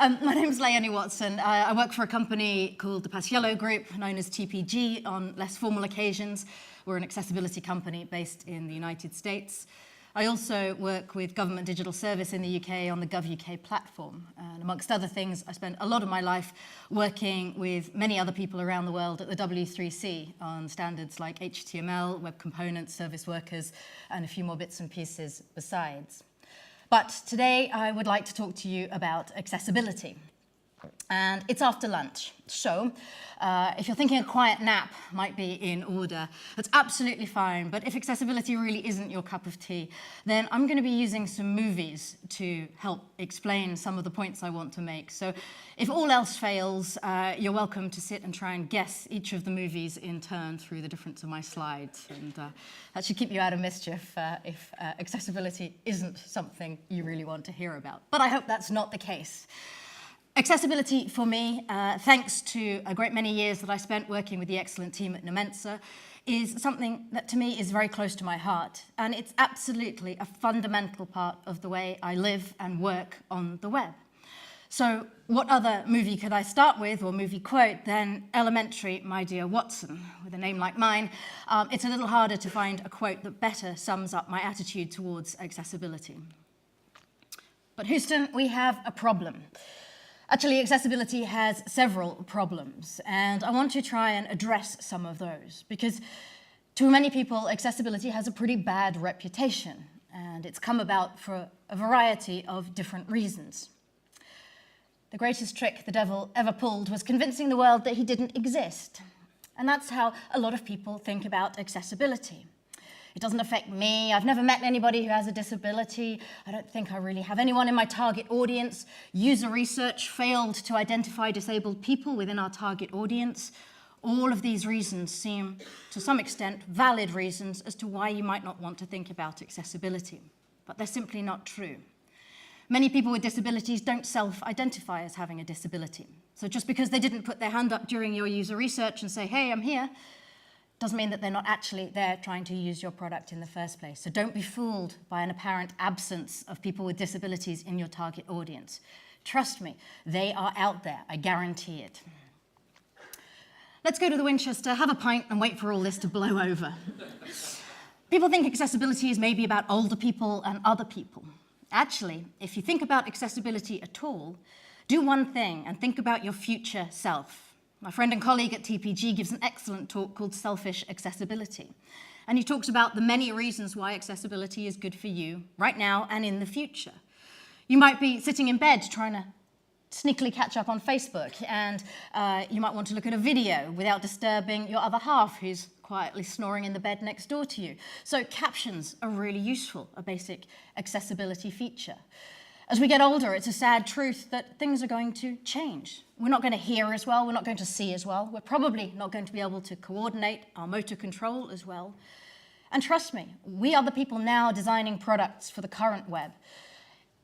My name's Léonie Watson. I work for a company called the Paciello Group, known as TPG on less formal occasions. We're an accessibility company based in the United States. I also work with Government Digital Service in the UK on the GovUK platform. And amongst other things, I spent a lot of my life working with many other people around the world at the W3C on standards like HTML, web components, service workers, and a few more bits and pieces besides. But today I would like to talk to you about accessibility. And it's after lunch, so if you're thinking a quiet nap might be in order, that's absolutely fine. But if accessibility really isn't your cup of tea, then I'm going to be using some movies to help explain some of the points I want to make. So if all else fails, you're welcome to sit and try and guess each of the movies in turn through the difference of my slides. And that should keep you out of mischief if accessibility isn't something you really want to hear about. But I hope that's not the case. Accessibility for me, thanks to a great many years that I spent working with the excellent team at Nomensa, is something that to me is very close to my heart. And it's absolutely a fundamental part of the way I live and work on the web. So what other movie could I start with, or movie quote, than Elementary, My Dear Watson? With a name like mine, it's a little harder to find a quote that better sums up my attitude towards accessibility. But Houston, we have a problem. Actually, accessibility has several problems, and I want to try and address some of those, because to many people, accessibility has a pretty bad reputation, and it's come about for a variety of different reasons. The greatest trick the devil ever pulled was convincing the world that he didn't exist, and that's how a lot of people think about accessibility. It doesn't affect me. I've never met anybody who has a disability. I don't think I really have anyone in my target audience. User research failed to identify disabled people within our target audience. All of these reasons seem, to some extent, valid reasons as to why you might not want to think about accessibility. But they're simply not true. Many people with disabilities don't self-identify as having a disability. So just because they didn't put their hand up during your user research and say, hey, I'm here, doesn't mean that they're not actually there trying to use your product in the first place. So don't be fooled by an apparent absence of people with disabilities in your target audience. Trust me, they are out there, I guarantee it. Let's go to the Winchester, have a pint, and wait for all this to blow over. People think accessibility is maybe about older people and other people. Actually, if you think about accessibility at all, do one thing and think about your future self. My friend and colleague at TPG gives an excellent talk called Selfish Accessibility. And he talks about the many reasons why accessibility is good for you right now and in the future. You might be sitting in bed trying to sneakily catch up on Facebook, and you might want to look at a video without disturbing your other half who's quietly snoring in the bed next door to you. So captions are really useful, a basic accessibility feature. As we get older, it's a sad truth that things are going to change. We're not going to hear as well, we're not going to see as well, we're probably not going to be able to coordinate our motor control as well. And trust me, we are the people now designing products for the current web.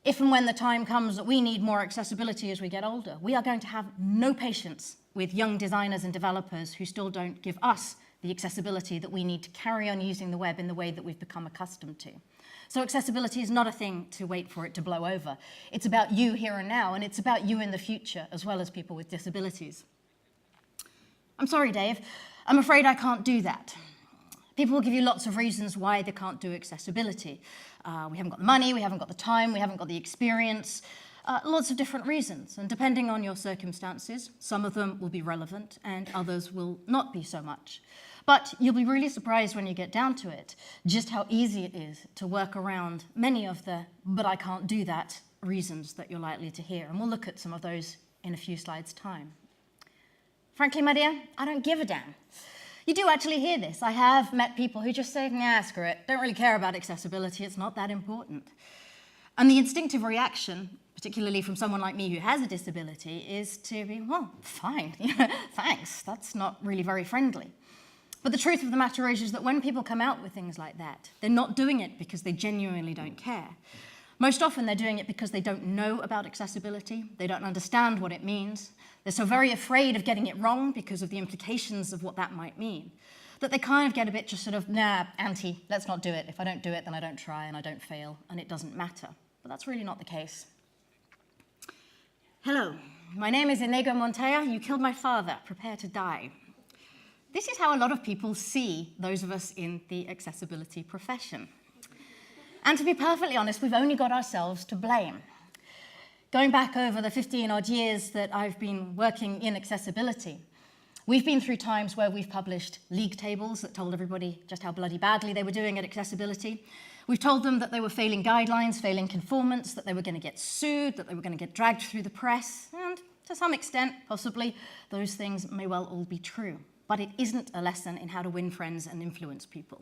If and when the time comes that we need more accessibility as we get older, we are going to have no patience with young designers and developers who still don't give us the accessibility that we need to carry on using the web in the way that we've become accustomed to. So accessibility is not a thing to wait for it to blow over. It's about you here and now, and it's about you in the future, as well as people with disabilities. I'm sorry, Dave. I'm afraid I can't do that. People will give you lots of reasons why they can't do accessibility. We haven't got the money, we haven't got the time, we haven't got the experience, lots of different reasons. And depending on your circumstances, some of them will be relevant and others will not be so much. But you'll be really surprised when you get down to it, just how easy it is to work around many of the "but I can't do that" reasons that you're likely to hear. And we'll look at some of those in a few slides' time. Frankly, my dear, I don't give a damn. You do actually hear this. I have met people who just say, nah, screw it, don't really care about accessibility, it's not that important. And the instinctive reaction, particularly from someone like me who has a disability, is to be, well, fine, thanks, that's not really very friendly. But the truth of the matter is that when people come out with things like that, they're not doing it because they genuinely don't care. Most often they're doing it because they don't know about accessibility, they don't understand what it means, they're so very afraid of getting it wrong because of the implications of what that might mean, that they kind of get a bit just sort of, nah, anti, let's not do it. If I don't do it, then I don't try and I don't fail and it doesn't matter. But that's really not the case. Hello, my name is Inigo Montoya. You killed my father. Prepare to die. This is how a lot of people see those of us in the accessibility profession. And to be perfectly honest, we've only got ourselves to blame. Going back over the 15-odd years that I've been working in accessibility, we've been through times where we've published league tables that told everybody just how bloody badly they were doing at accessibility. We've told them that they were failing guidelines, failing conformance, that they were going to get sued, that they were going to get dragged through the press, and to some extent, possibly, those things may well all be true. But it isn't a lesson in how to win friends and influence people.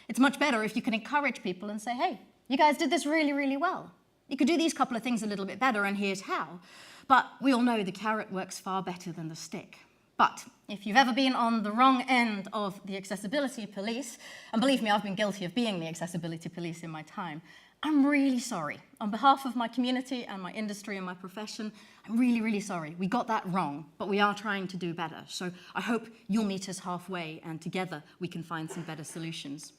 It's much better if you can encourage people and say, hey, you guys did this really, really well. You could do these couple of things a little bit better, and here's how. But we all know the carrot works far better than the stick. But if you've ever been on the wrong end of the accessibility police, and believe me, I've been guilty of being the accessibility police in my time, I'm really sorry. On behalf of my community and my industry and my profession, I'm really, really sorry. We got that wrong, but we are trying to do better. So I hope you'll meet us halfway, and together we can find some better solutions.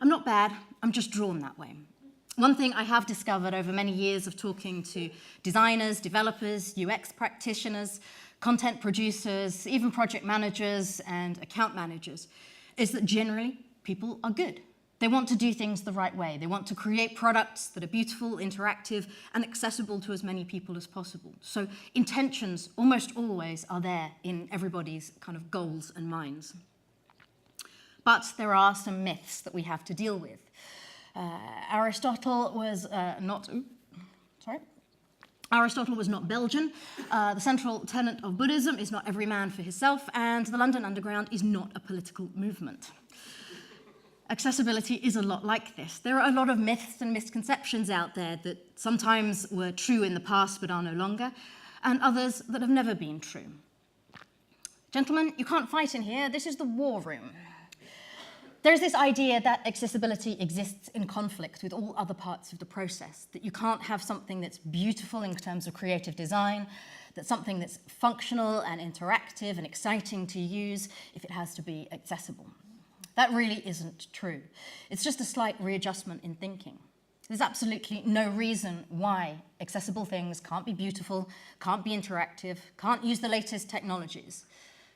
I'm not bad, I'm just drawn that way. One thing I have discovered over many years of talking to designers, developers, UX practitioners, content producers, even project managers and account managers, is that generally people are good. They want to do things the right way. They want to create products that are beautiful, interactive, and accessible to as many people as possible. So intentions almost always are there in everybody's kind of goals and minds. But there are some myths that we have to deal with. Aristotle was Aristotle was not Belgian. The central tenet of Buddhism is not every man for himself, and the London Underground is not a political movement. Accessibility is a lot like this. There are a lot of myths and misconceptions out there that sometimes were true in the past but are no longer, and others that have never been true. Gentlemen, you can't fight in here. This is the war room. There's this idea that accessibility exists in conflict with all other parts of the process, that you can't have something that's beautiful in terms of creative design, that something that's functional and interactive and exciting to use if it has to be accessible. That really isn't true. It's just a slight readjustment in thinking. There's absolutely no reason why accessible things can't be beautiful, can't be interactive, can't use the latest technologies.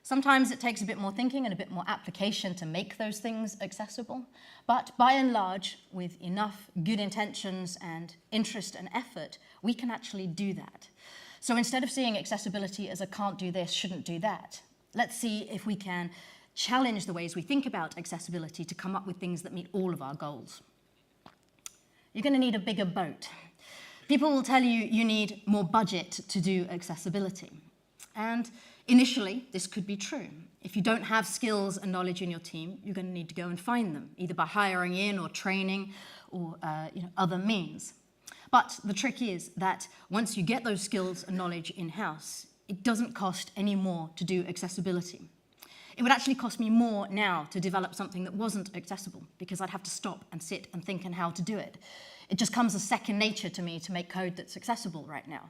Sometimes it takes a bit more thinking and a bit more application to make those things accessible, but by and large, with enough good intentions and interest and effort, we can actually do that. So instead of seeing accessibility as a can't do this, shouldn't do that, let's see if we can challenge the ways we think about accessibility to come up with things that meet all of our goals. You're going to need a bigger boat. People will tell you you need more budget to do accessibility. And initially, this could be true. If you don't have skills and knowledge in your team, you're going to need to go and find them, either by hiring in or training or other means. But the trick is that once you get those skills and knowledge in-house, it doesn't cost any more to do accessibility. It would actually cost me more now to develop something that wasn't accessible, because I'd have to stop and sit and think on how to do it. It just comes as second nature to me to make code that's accessible right now.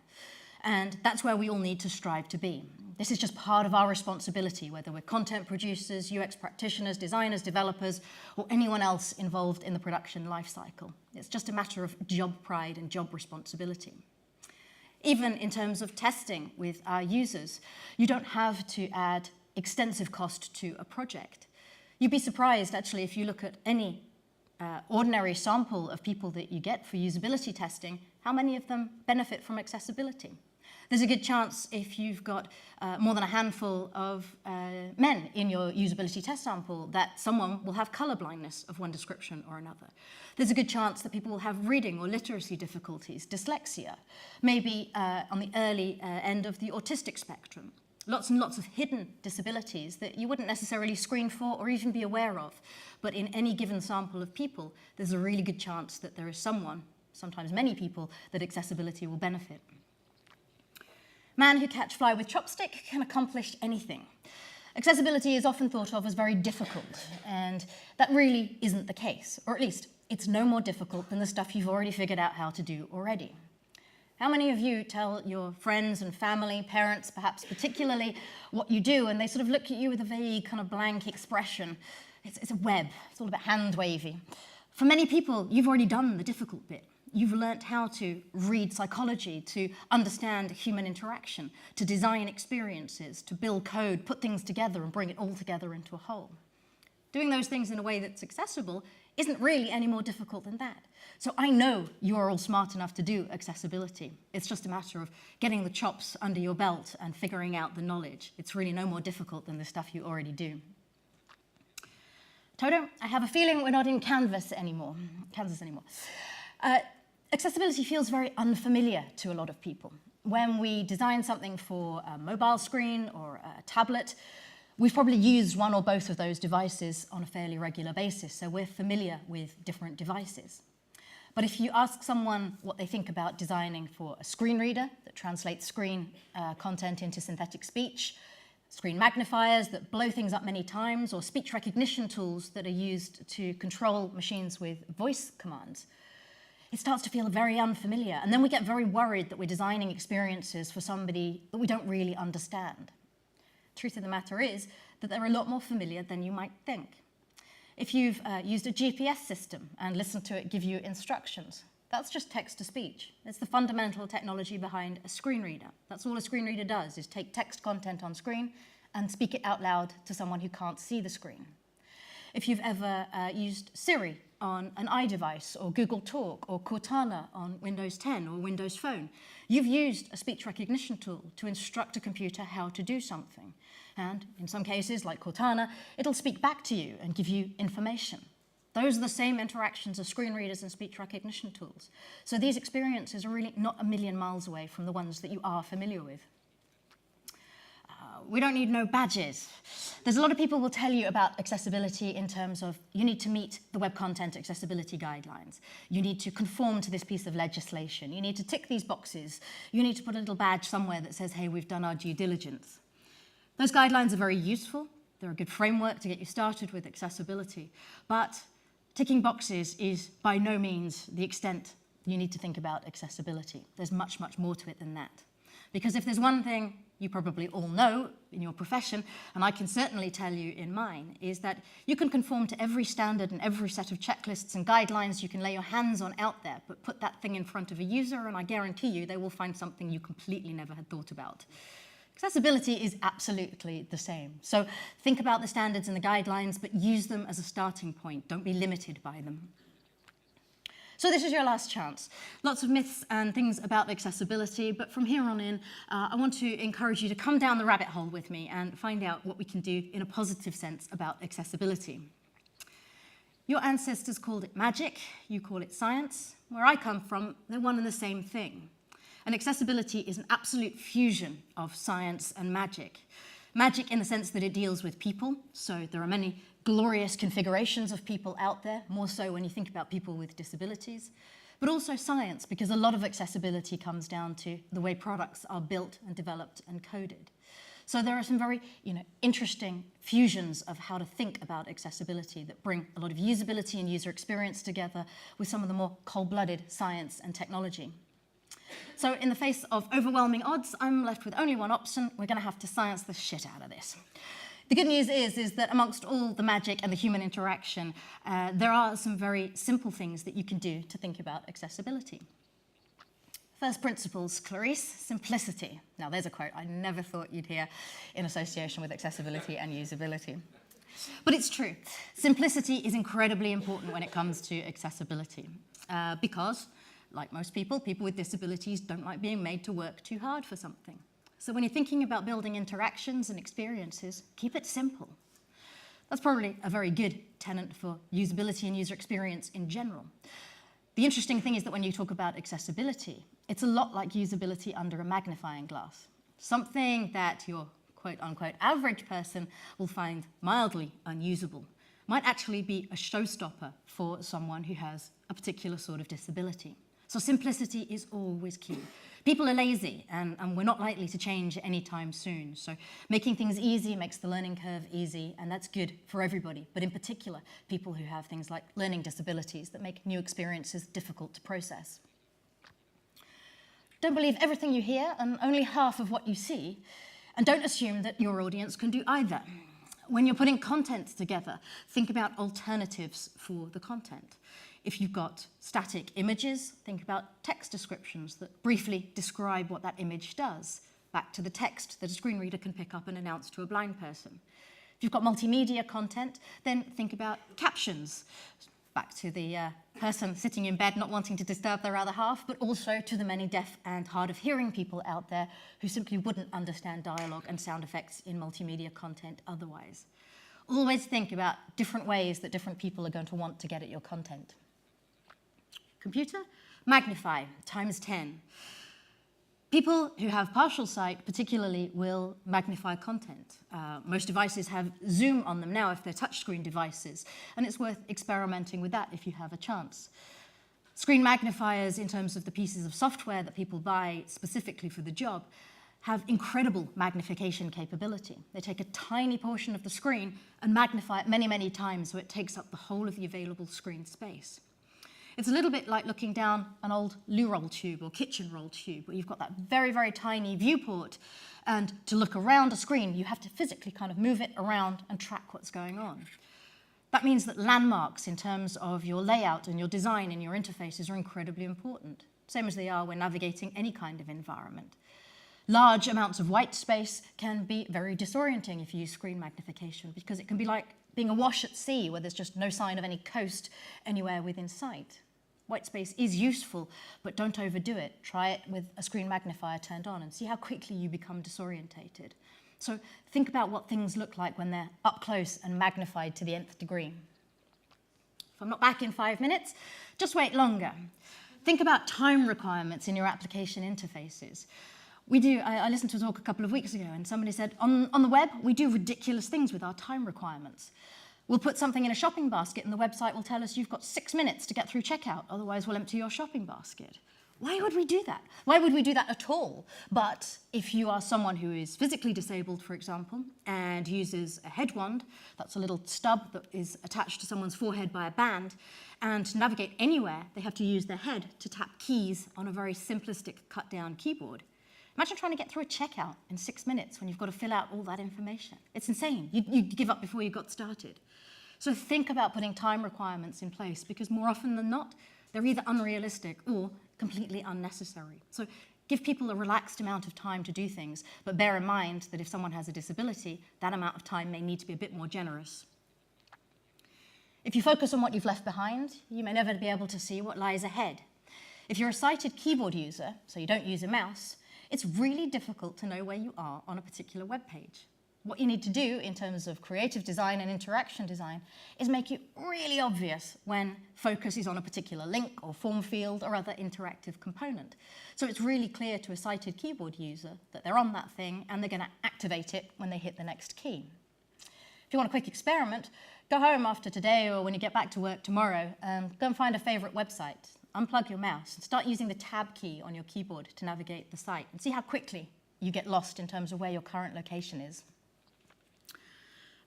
And that's where we all need to strive to be. This is just part of our responsibility, whether we're content producers, UX practitioners, designers, developers, or anyone else involved in the production lifecycle. It's just a matter of job pride and job responsibility. Even in terms of testing with our users, you don't have to add extensive cost to a project. You'd be surprised, actually, if you look at any ordinary sample of people that you get for usability testing, how many of them benefit from accessibility. There's a good chance if you've got more than a handful of men in your usability test sample that someone will have color blindness of one description or another. There's a good chance that people will have reading or literacy difficulties, dyslexia, maybe on the early end of the autistic spectrum. Lots and lots of hidden disabilities that you wouldn't necessarily screen for or even be aware of. But in any given sample of people, there's a really good chance that there is someone, sometimes many people, that accessibility will benefit. Man who catch fly with chopstick can accomplish anything. Accessibility is often thought of as very difficult, and that really isn't the case, or at least it's no more difficult than the stuff you've already figured out how to do already. How many of you tell your friends and family, parents perhaps particularly, what you do, and they sort of look at you with a vague kind of blank expression? It's a web, it's all about hand wavy. For many people, you've already done the difficult bit. You've learnt how to read psychology, to understand human interaction, to design experiences, to build code, put things together and bring it all together into a whole. Doing those things in a way that's accessible isn't really any more difficult than that. So I know you are all smart enough to do accessibility. It's just a matter of getting the chops under your belt and figuring out the knowledge. It's really no more difficult than the stuff you already do. Toto, I have a feeling we're not in Kansas anymore. Accessibility feels very unfamiliar to a lot of people. When we design something for a mobile screen or a tablet, we've probably used one or both of those devices on a fairly regular basis, so we're familiar with different devices. But if you ask someone what they think about designing for a screen reader that translates screen content into synthetic speech, screen magnifiers that blow things up many times, or speech recognition tools that are used to control machines with voice commands, it starts to feel very unfamiliar. And then we get very worried that we're designing experiences for somebody that we don't really understand. Truth of the matter is that they're a lot more familiar than you might think. If you've used a GPS system and listened to it give you instructions, that's just text-to-speech. It's the fundamental technology behind a screen reader. That's all a screen reader does, is take text content on screen and speak it out loud to someone who can't see the screen. If you've ever used Siri on an iDevice, or Google Talk, or Cortana on Windows 10 or Windows Phone, you've used a speech recognition tool to instruct a computer how to do something. And in some cases, like Cortana, it'll speak back to you and give you information. Those are the same interactions as screen readers and speech recognition tools. So these experiences are really not a million miles away from the ones that you are familiar with. We don't need no badges. There's a lot of people will tell you about accessibility in terms of you need to meet the Web Content Accessibility Guidelines. You need to conform to this piece of legislation. You need to tick these boxes. You need to put a little badge somewhere that says, hey, we've done our due diligence. Those guidelines are very useful. They're a good framework to get you started with accessibility. But ticking boxes is by no means the extent you need to think about accessibility. There's much, much more to it than that. Because if there's one thing you probably all know in your profession, and I can certainly tell you in mine, is that you can conform to every standard and every set of checklists and guidelines you can lay your hands on out there, but put that thing in front of a user and I guarantee you they will find something you completely never had thought about. Accessibility is absolutely the same. So think about the standards and the guidelines, but use them as a starting point. Don't be limited by them. So this is your last chance. Lots of myths and things about accessibility, but from here on in, I want to encourage you to come down the rabbit hole with me and find out what we can do in a positive sense about accessibility. Your ancestors called it magic, you call it science. Where I come from, they're one and the same thing. And accessibility is an absolute fusion of science and magic. Magic in the sense that it deals with people, so there are many glorious configurations of people out there, more so when you think about people with disabilities, but also science, because a lot of accessibility comes down to the way products are built and developed and coded. So there are some very interesting fusions of how to think about accessibility that bring a lot of usability and user experience together with some of the more cold-blooded science and technology. So in the face of overwhelming odds, I'm left with only one option. We're going to have to science the shit out of this. The good news is that amongst all the magic and the human interaction, there are some very simple things that you can do to think about accessibility. First principles, Clarice, simplicity. Now there's a quote I never thought you'd hear in association with accessibility and usability. But it's true. Simplicity is incredibly important when it comes to accessibility because, like most people, people with disabilities don't like being made to work too hard for something. So when you're thinking about building interactions and experiences, keep it simple. That's probably a very good tenet for usability and user experience in general. The interesting thing is that when you talk about accessibility, it's a lot like usability under a magnifying glass. Something that your quote-unquote average person will find mildly unusable might actually be a showstopper for someone who has a particular sort of disability. So simplicity is always key. People are lazy and we're not likely to change anytime soon. So making things easy makes the learning curve easy, and that's good for everybody, but in particular, people who have things like learning disabilities that make new experiences difficult to process. Don't believe everything you hear and only half of what you see, and don't assume that your audience can do either. When you're putting content together, think about alternatives for the content. If you've got static images, think about text descriptions that briefly describe what that image does, back to the text that a screen reader can pick up and announce to a blind person. If you've got multimedia content, then think about captions, back to the person sitting in bed not wanting to disturb their other half, but also to the many deaf and hard of hearing people out there who simply wouldn't understand dialogue and sound effects in multimedia content otherwise. Always think about different ways that different people are going to want to get at your content. Computer, magnify, times 10. People who have partial sight particularly will magnify content. Most devices have zoom on them now if they're touchscreen devices, and it's worth experimenting with that if you have a chance. Screen magnifiers, in terms of the pieces of software that people buy specifically for the job, have incredible magnification capability. They take a tiny portion of the screen and magnify it many, many times so it takes up the whole of the available screen space. It's a little bit like looking down an old loo roll tube or kitchen roll tube, where you've got that very, very tiny viewport, and to look around a screen, you have to physically kind of move it around and track what's going on. That means that landmarks in terms of your layout and your design and your interfaces are incredibly important, same as they are when navigating any kind of environment. Large amounts of white space can be very disorienting if you use screen magnification, because it can be like being awash at sea where there's just no sign of any coast anywhere within sight. White space is useful, but don't overdo it. Try it with a screen magnifier turned on and see how quickly you become disorientated. So think about what things look like when they're up close and magnified to the nth degree. If I'm not back in 5 minutes, just wait longer. Think about time requirements in your application interfaces. I listened to a talk a couple of weeks ago, and somebody said, on the web, we do ridiculous things with our time requirements. We'll put something in a shopping basket, and the website will tell us you've got 6 minutes to get through checkout, otherwise we'll empty your shopping basket. Why would we do that? Why would we do that at all? But if you are someone who is physically disabled, for example, and uses a head wand, that's a little stub that is attached to someone's forehead by a band, and to navigate anywhere, they have to use their head to tap keys on a very simplistic cut-down keyboard. Imagine trying to get through a checkout in 6 minutes when you've got to fill out all that information. It's insane. You'd give up before you got started. So think about putting time requirements in place, because more often than not, they're either unrealistic or completely unnecessary. So give people a relaxed amount of time to do things, but bear in mind that if someone has a disability, that amount of time may need to be a bit more generous. If you focus on what you've left behind, you may never be able to see what lies ahead. If you're a sighted keyboard user, so you don't use a mouse, it's really difficult to know where you are on a particular web page. What you need to do in terms of creative design and interaction design is make it really obvious when focus is on a particular link or form field or other interactive component. So it's really clear to a sighted keyboard user that they're on that thing and they're going to activate it when they hit the next key. If you want a quick experiment, go home after today or when you get back to work tomorrow and go and find a favorite website. Unplug your mouse and start using the tab key on your keyboard to navigate the site and see how quickly you get lost in terms of where your current location is.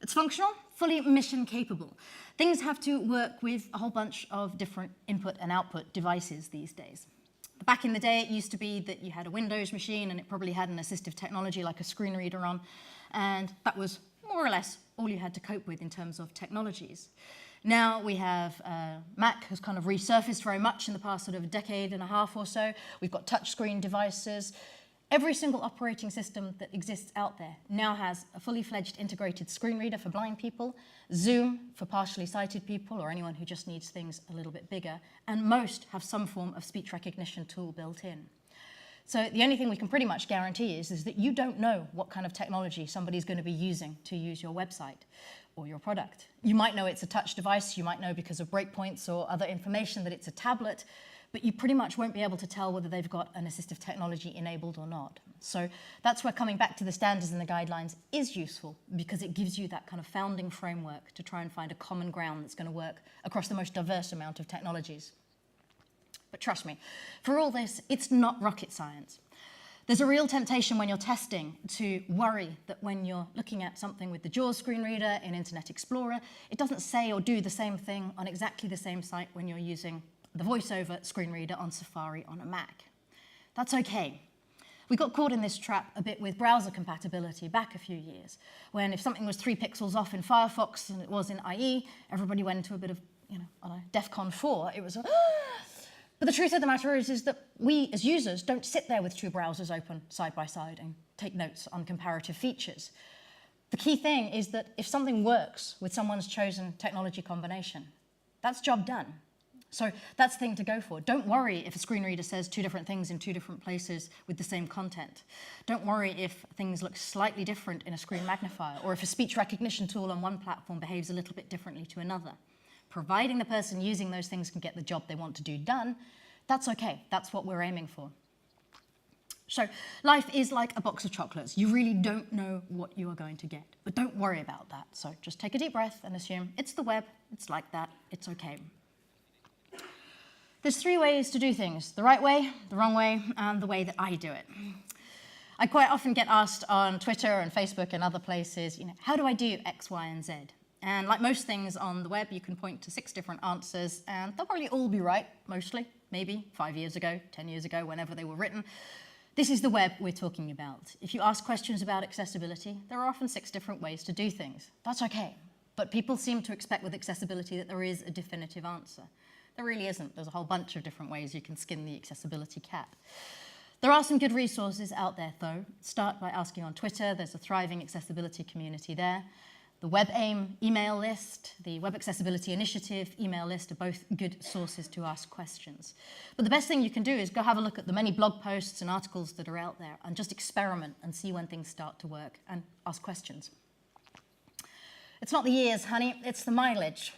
It's functional, fully mission capable. Things have to work with a whole bunch of different input and output devices these days. Back in the day, it used to be that you had a Windows machine and it probably had an assistive technology like a screen reader on, and that was more or less all you had to cope with in terms of technologies. Now we have Mac has kind of resurfaced very much in the past sort of decade and a half or so. We've got touchscreen devices. Every single operating system that exists out there now has a fully fledged integrated screen reader for blind people, Zoom for partially sighted people or anyone who just needs things a little bit bigger, and most have some form of speech recognition tool built in. So the only thing we can pretty much guarantee is that you don't know what kind of technology somebody's going to be using to use your website or your product. You might know it's a touch device, you might know because of breakpoints or other information that it's a tablet, but you pretty much won't be able to tell whether they've got an assistive technology enabled or not. So that's where coming back to the standards and the guidelines is useful, because it gives you that kind of founding framework to try and find a common ground that's going to work across the most diverse amount of technologies. But trust me, for all this, it's not rocket science. There's a real temptation when you're testing to worry that when you're looking at something with the JAWS screen reader in Internet Explorer, it doesn't say or do the same thing on exactly the same site when you're using the VoiceOver screen reader on Safari on a Mac. That's okay. We got caught in this trap a bit with browser compatibility back a few years, when if something was 3 pixels off in Firefox and it was in IE, everybody went into a bit of on a DEFCON 4, it was But the truth of the matter is that we as users don't sit there with two browsers open side by side and take notes on comparative features. The key thing is that if something works with someone's chosen technology combination, that's job done. So that's the thing to go for. Don't worry if a screen reader says two different things in two different places with the same content. Don't worry if things look slightly different in a screen magnifier, or if a speech recognition tool on one platform behaves a little bit differently to another. Providing the person using those things can get the job they want to do done, that's okay. That's what we're aiming for. So life is like a box of chocolates. You really don't know what you are going to get, but don't worry about that. So just take a deep breath and assume it's the web, it's like that, it's okay. There's three ways to do things: the right way, the wrong way, and the way that I do it. I quite often get asked on Twitter and Facebook and other places, how do I do X, Y, and Z? And like most things on the web, you can point to 6 different answers, and they'll probably all be right, mostly, maybe 5 years ago, 10 years ago, whenever they were written. This is the web we're talking about. If you ask questions about accessibility, there are often 6 different ways to do things. That's okay. But people seem to expect with accessibility that there is a definitive answer. There really isn't. There's a whole bunch of different ways you can skin the accessibility cat. There are some good resources out there, though. Start by asking on Twitter. There's a thriving accessibility community there. The WebAIM email list, the Web Accessibility Initiative email list are both good sources to ask questions. But the best thing you can do is go have a look at the many blog posts and articles that are out there and just experiment and see when things start to work and ask questions. It's not the years, honey, it's the mileage.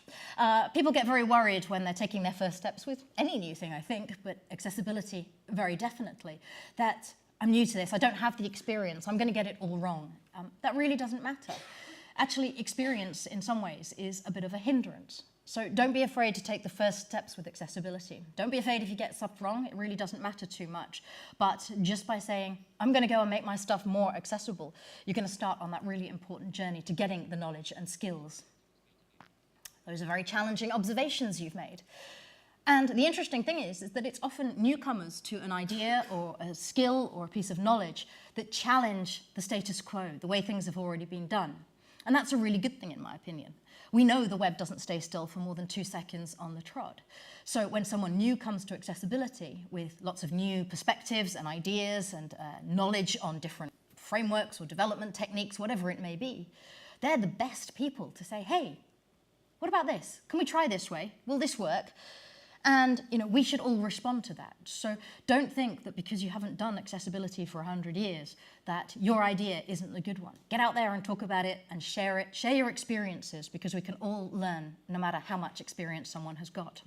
People get very worried when they're taking their first steps with any new thing, I think, but accessibility very definitely. That I'm new to this, I don't have the experience, I'm going to get it all wrong. That really doesn't matter. Actually, experience in some ways is a bit of a hindrance. So don't be afraid to take the first steps with accessibility. Don't be afraid if you get stuff wrong, it really doesn't matter too much. But just by saying, I'm going to go and make my stuff more accessible, you're going to start on that really important journey to getting the knowledge and skills. Those are very challenging observations you've made. And the interesting thing is that it's often newcomers to an idea or a skill or a piece of knowledge that challenge the status quo, the way things have already been done. And that's a really good thing, in my opinion. We know the web doesn't stay still for more than 2 seconds on the trot. So when someone new comes to accessibility with lots of new perspectives and ideas and knowledge on different frameworks or development techniques, whatever it may be, they're the best people to say, hey, what about this? Can we try this way? Will this work? And we should all respond to that. So don't think that because you haven't done accessibility for 100 years that your idea isn't the good one. Get out there and talk about it and share it. Share your experiences, because we can all learn no matter how much experience someone has got.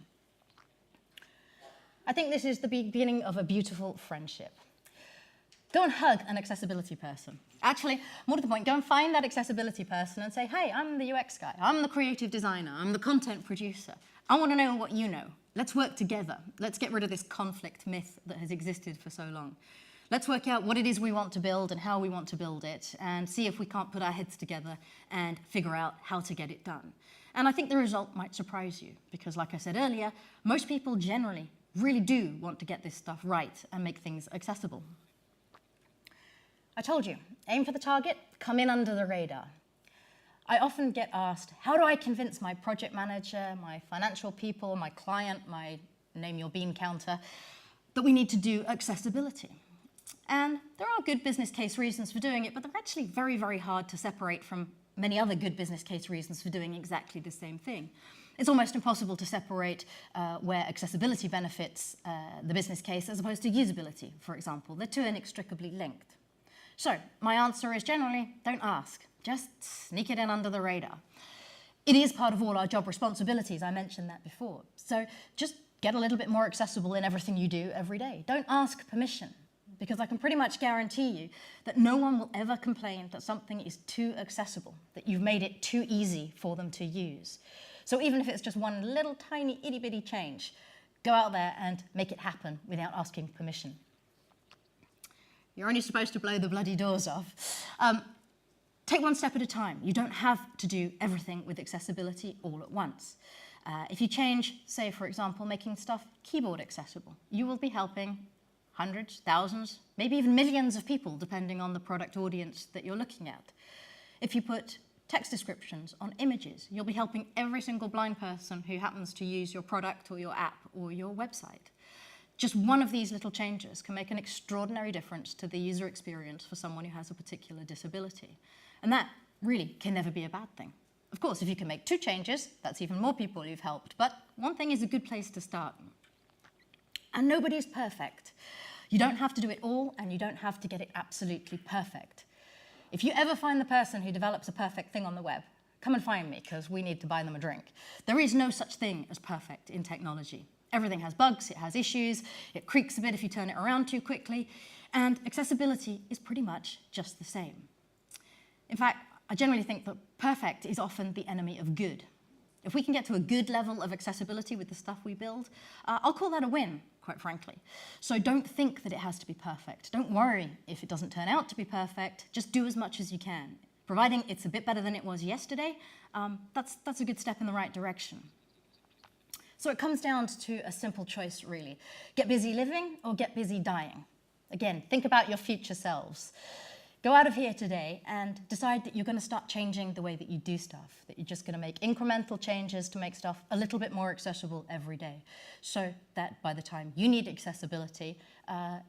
I think this is the beginning of a beautiful friendship. Go and hug an accessibility person. Actually, more to the point, go and find that accessibility person and say, hey, I'm the UX guy, I'm the creative designer, I'm the content producer. I want to know what you know. Let's work together. Let's get rid of this conflict myth that has existed for so long. Let's work out what it is we want to build and how we want to build it, and see if we can't put our heads together and figure out how to get it done. And I think the result might surprise you, because like I said earlier, most people generally really do want to get this stuff right and make things accessible. I told you, aim for the target, come in under the radar. I often get asked, how do I convince my project manager, my financial people, my client, my name your bean counter, that we need to do accessibility? And there are good business case reasons for doing it, but they're actually very, very hard to separate from many other good business case reasons for doing exactly the same thing. It's almost impossible to separate where accessibility benefits the business case as opposed to usability, for example. They're too inextricably linked. So my answer is generally, don't ask. Just sneak it in under the radar. It is part of all our job responsibilities, I mentioned that before. So just get a little bit more accessible in everything you do every day. Don't ask permission, because I can pretty much guarantee you that no one will ever complain that something is too accessible, that you've made it too easy for them to use. So even if it's just one little tiny itty-bitty change, go out there and make it happen without asking permission. You're only supposed to blow the bloody doors off. Take one step at a time. You don't have to do everything with accessibility all at once. If you change, say, for example, making stuff keyboard accessible, you will be helping hundreds, thousands, maybe even millions of people, depending on the product audience that you're looking at. If you put text descriptions, on images. You'll be helping every single blind person who happens to use your product or your app or your website. Just one of these little changes can make an extraordinary difference to the user experience for someone who has a particular disability. And that really can never be a bad thing. Of course, if you can make 2 changes, that's even more people you've helped. But one thing is a good place to start. And nobody is perfect. You don't have to do it all, and you don't have to get it absolutely perfect. If you ever find the person who develops a perfect thing on the web, come and find me, because we need to buy them a drink. There is no such thing as perfect in technology. Everything has bugs, it has issues, it creaks a bit if you turn it around too quickly, and accessibility is pretty much just the same. In fact, I generally think that perfect is often the enemy of good. If we can get to a good level of accessibility with the stuff we build, I'll call that a win, quite frankly. So don't think that it has to be perfect. Don't worry if it doesn't turn out to be perfect. Just do as much as you can. Providing it's a bit better than it was yesterday, that's a good step in the right direction. So it comes down to a simple choice, really. Get busy living or get busy dying. Again, think about your future selves. Go out of here today and decide that you're going to start changing the way that you do stuff, that you're just going to make incremental changes to make stuff a little bit more accessible every day, so that by the time you need accessibility,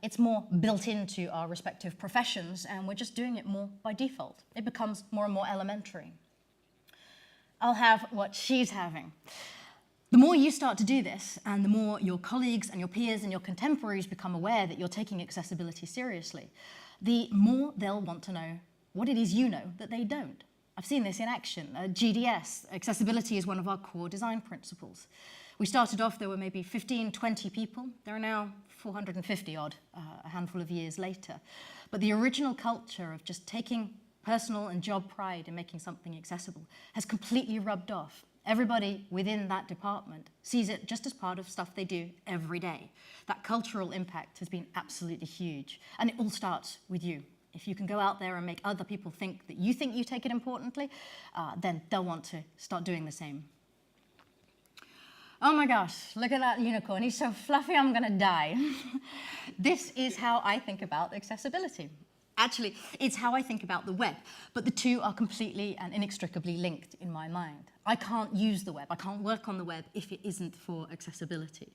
it's more built into our respective professions, and we're just doing it more by default. It becomes more and more elementary. I'll have what she's having. The more you start to do this, and the more your colleagues and your peers and your contemporaries become aware that you're taking accessibility seriously, the more they'll want to know what it is you know that they don't. I've seen this in action. GDS, accessibility is one of our core design principles. We started off, there were maybe 15, 20 people. There are now 450 odd, a handful of years later. But the original culture of just taking personal and job pride in making something accessible has completely rubbed off. Everybody within that department sees it just as part of stuff they do every day. That cultural impact has been absolutely huge. And it all starts with you. If you can go out there and make other people think that you take it importantly, then they'll want to start doing the same. Oh my gosh, look at that unicorn. He's so fluffy, I'm gonna die. This is how I think about accessibility. Actually, it's how I think about the web, but the two are completely and inextricably linked in my mind. I can't use the web, I can't work on the web if it isn't for accessibility.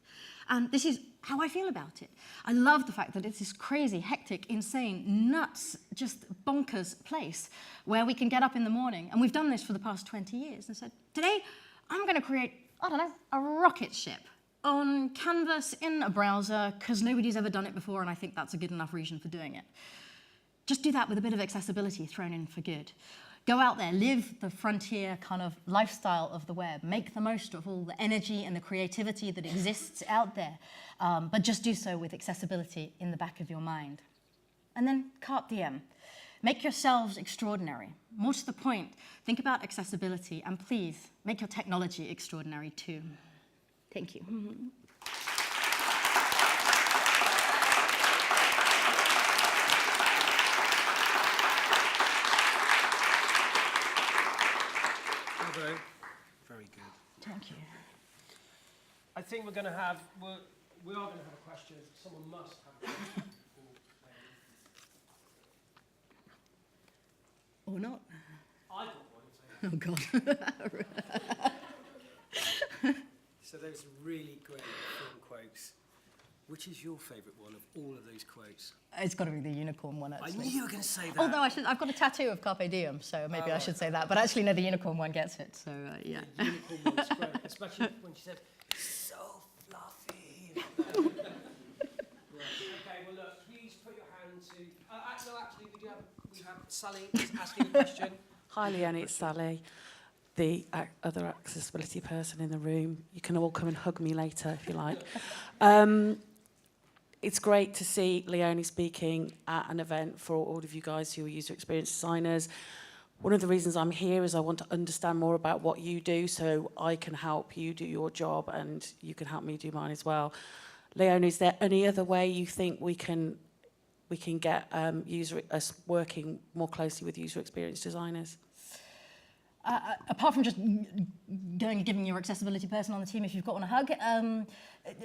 And this is how I feel about it. I love the fact that it's this crazy, hectic, insane, nuts, just bonkers place where we can get up in the morning, and we've done this for the past 20 years, and said, today I'm going to create, I don't know, a rocket ship on canvas in a browser, because nobody's ever done it before, and I think that's a good enough reason for doing it. Just do that with a bit of accessibility thrown in for good. Go out there, live the frontier kind of lifestyle of the web. Make the most of all the energy and the creativity that exists out there, but just do so with accessibility in the back of your mind. And then carpe diem. Make yourselves extraordinary. More to the point, think about accessibility, and please make your technology extraordinary too. Thank you. Very good. Thank you. I think we are going to have a question. Someone must have a question. Or not. I got one. Oh, God. So those really great film quotes. Which is your favourite one of all of those quotes? It's got to be the unicorn one, actually. I knew you were going to say that. Although I've got a tattoo of Carpe Diem, so maybe I should say that. But actually, no, the unicorn one gets it, so yeah. The unicorn one's great, especially when she said, so fluffy. Right. Okay, well, look, please put your hand to... actually, we have Sally is asking a question. Hi, Leonie, it's Sally, the other accessibility person in the room. You can all come and hug me later if you like. It's great to see Leonie speaking at an event for all of you guys who are user experience designers. One of the reasons I'm here is I want to understand more about what you do so I can help you do your job and you can help me do mine as well. Leonie, is there any other way you think we can get us working more closely with user experience designers? Apart from just going and giving your accessibility person on the team if you've got one a hug,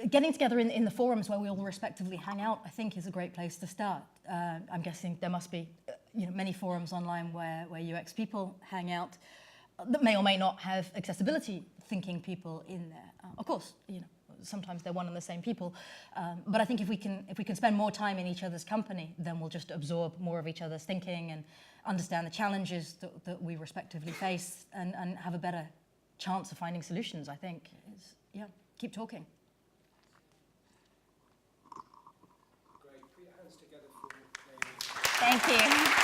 getting together in the forums where we all respectively hang out, I think, is a great place to start. I'm guessing there must be many forums online where UX people hang out that may or may not have accessibility thinking people in there. Of course, sometimes they're one and the same people, but I think if we can spend more time in each other's company, then we'll just absorb more of each other's thinking and understand the challenges that we respectively face, and have a better chance of finding solutions. I think keep talking. Great. Put your hands together for Léonie. Thank you.